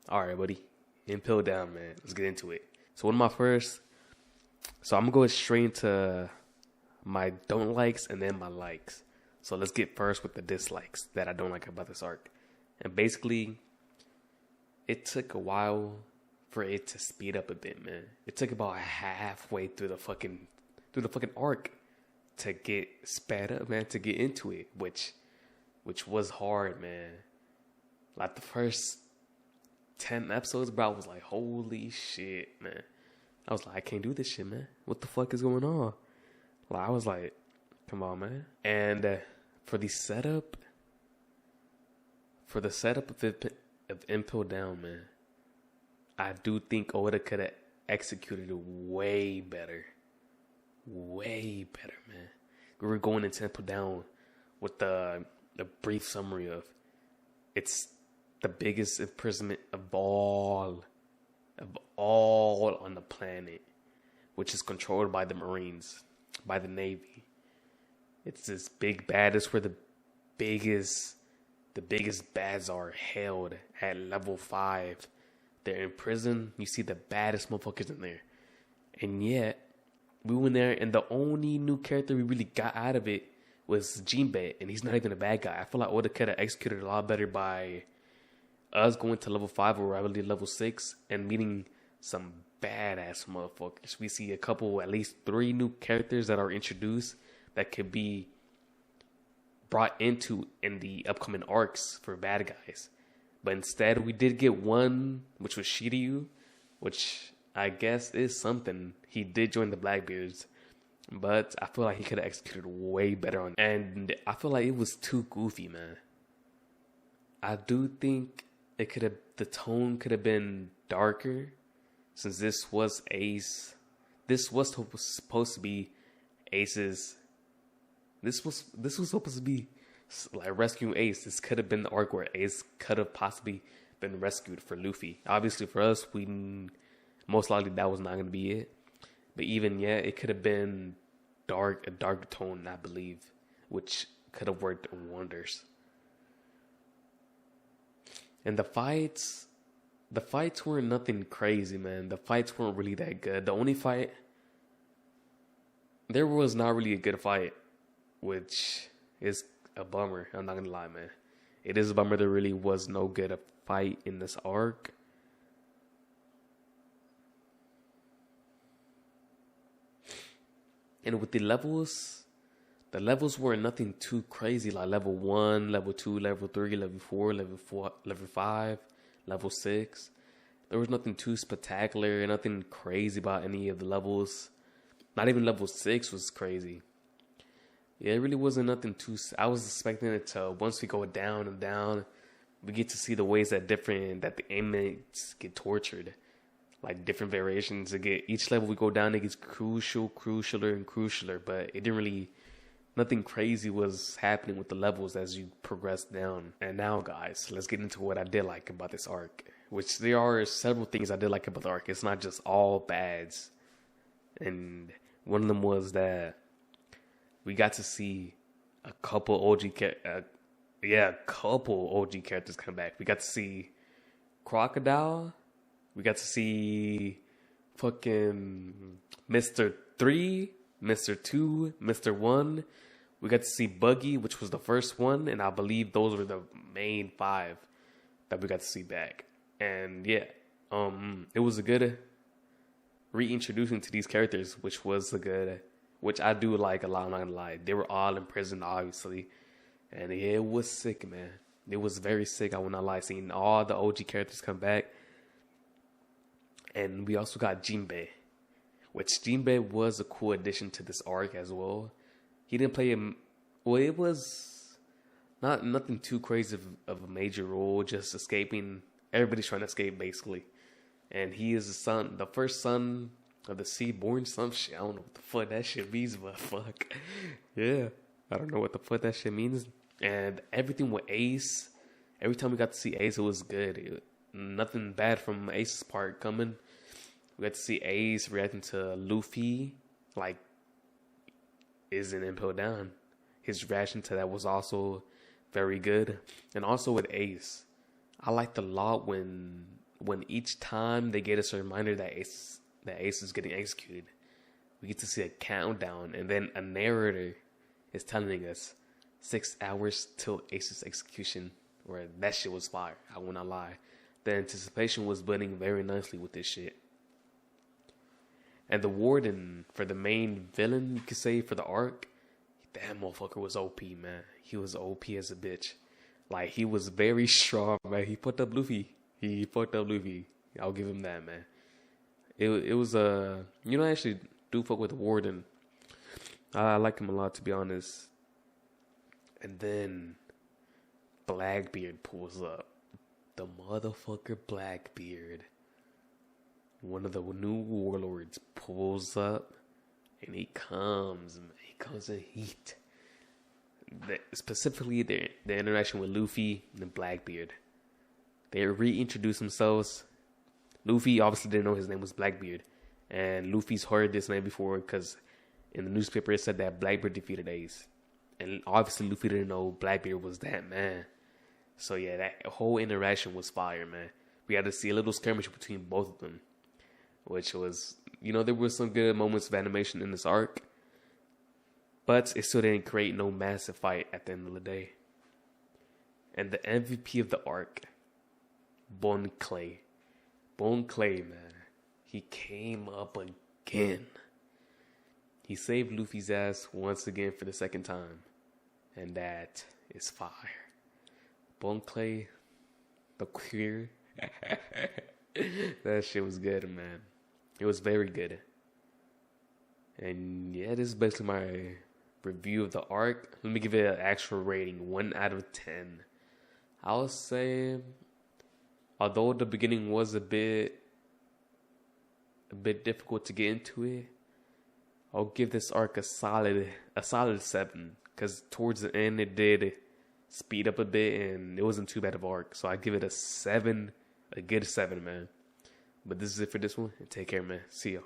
All right, buddy. IMPEL down, man. Let's get into it. So one of my first. So I'm gonna go straight into my don't likes and then my likes. So let's get first with the dislikes that I don't like about this arc. And basically, it took a while for it to speed up a bit, man. It took about halfway through the fucking arc to get sped up, man, to get into it, which was hard, man. Like the first 10 episodes, bro, I was like, holy shit, man. I was like, I can't do this shit, man. What the fuck is going on? Like, I was like, come on, man. And for the setup of IMPEL down, man, I do think Oda could have executed it way better. Way better, man. We were going into IMPEL down with the brief summary of it's the biggest imprisonment of all on the planet, which is controlled by the Marines, by the Navy. It's this big bad. It's where the biggest bads are held at level 5. They're in prison. You see the baddest motherfuckers in there, and yet we went there, and the only new character we really got out of it was Jinbei, and he's not even a bad guy. I feel like Oda could have executed a lot better by us going to level 5 or I believe level 6 and meeting some badass motherfuckers. We see at least 3 new characters that are introduced that could be brought into in the upcoming arcs for bad guys. But instead, we did get one, which was Shiryu, which I guess is something. He did join the Blackbeards, but I feel like he could have executed way better on. And I feel like it was too goofy, man. I do think the tone could have been darker, since this was supposed to be Ace's. This was supposed to be like rescuing Ace. This could have been the arc where Ace could have possibly been rescued for Luffy. Obviously, for us, most likely that was not going to be it. But even yet, it could have been a darker tone, I believe, which could have worked wonders. And the fights weren't nothing crazy, man. The fights weren't really that good. The only fight, there was not really a good fight, which is a bummer. I'm not gonna lie, man. It is a bummer there really was no good fight in this arc. And with the levels weren't nothing too crazy, like level 1, level 2, level 3, level 4, level 5, level 6. There was nothing too spectacular, nothing crazy about any of the levels. Not even level 6 was crazy. Yeah, it really wasn't nothing too. I was expecting it to, once we go down and down, we get to see the ways that the inmates get tortured. Like different variations. Each level we go down, it gets crucialer and crucialer. But it didn't really, nothing crazy was happening with the levels as you progress down. And now, guys, let's get into what I did like about this arc. Which there are several things I did like about the arc. It's not just all bads. And one of them was that we got to see a couple OG characters come back. We got to see Crocodile. We got to see fucking Mr. 3, Mr. 2, Mr. 1. We got to see Buggy, which was the first one. And I believe those were the main 5 that we got to see back. And yeah, it was a good reintroducing to these characters, which I do like a lot, I'm not gonna lie. They were all in prison, obviously. And it was sick, man. It was very sick, I will not lie, seeing all the OG characters come back. And we also got Jinbei, which Jinbei was a cool addition to this arc as well. He didn't play it was not nothing too crazy of a major role, just escaping. Everybody's trying to escape, basically. And he is the first son of the Seaborn, some shit. I don't know what the fuck that shit means, but fuck. Yeah. I don't know what the fuck that shit means. And everything with Ace, every time we got to see Ace, it was good. Nothing bad from Ace's part coming. We got to see Ace reacting to Luffy, like, is an IMPEL down. His reaction to that was also very good. And also with Ace, I liked a lot when when each time they get us a reminder that Ace is getting executed, we get to see a countdown, and then a narrator is telling us 6 hours till Ace's execution. Where that shit was fire. I will not lie. The anticipation was building very nicely with this shit. And the warden, for the main villain, you could say, for the arc, that motherfucker was OP, man. He was OP as a bitch. Like, he was very strong, man. He fucked up Luffy. I'll give him that, man. It was I actually do fuck with the warden. I like him a lot, to be honest. And then Blackbeard pulls up. The motherfucker Blackbeard, one of the new warlords, pulls up, and he comes in heat. Specifically, the interaction with Luffy and Blackbeard. They reintroduce themselves. Luffy obviously didn't know his name was Blackbeard, and Luffy's heard this name before because in the newspaper it said that Blackbeard defeated Ace, and obviously Luffy didn't know Blackbeard was that man. So yeah, that whole interaction was fire, man. We had to see a little skirmish between both of them, which was, there were some good moments of animation in this arc, but it still didn't create no massive fight at the end of the day. And the MVP of the arc, Bon Clay. Bon Clay, man. He came up again. He saved Luffy's ass once again for the second time, and that is fire. Bon Clay, the queer. That shit was good, man. It was very good. And yeah, this is basically my review of the arc. Let me give it an actual rating, 1 out of 10. I'll say, although the beginning was a bit difficult to get into it, I'll give this arc a solid 7. Because towards the end, it did speed up a bit, and it wasn't too bad of an arc. So I give it a 7, a good 7, man. But this is it for this one, and take care, man. See ya.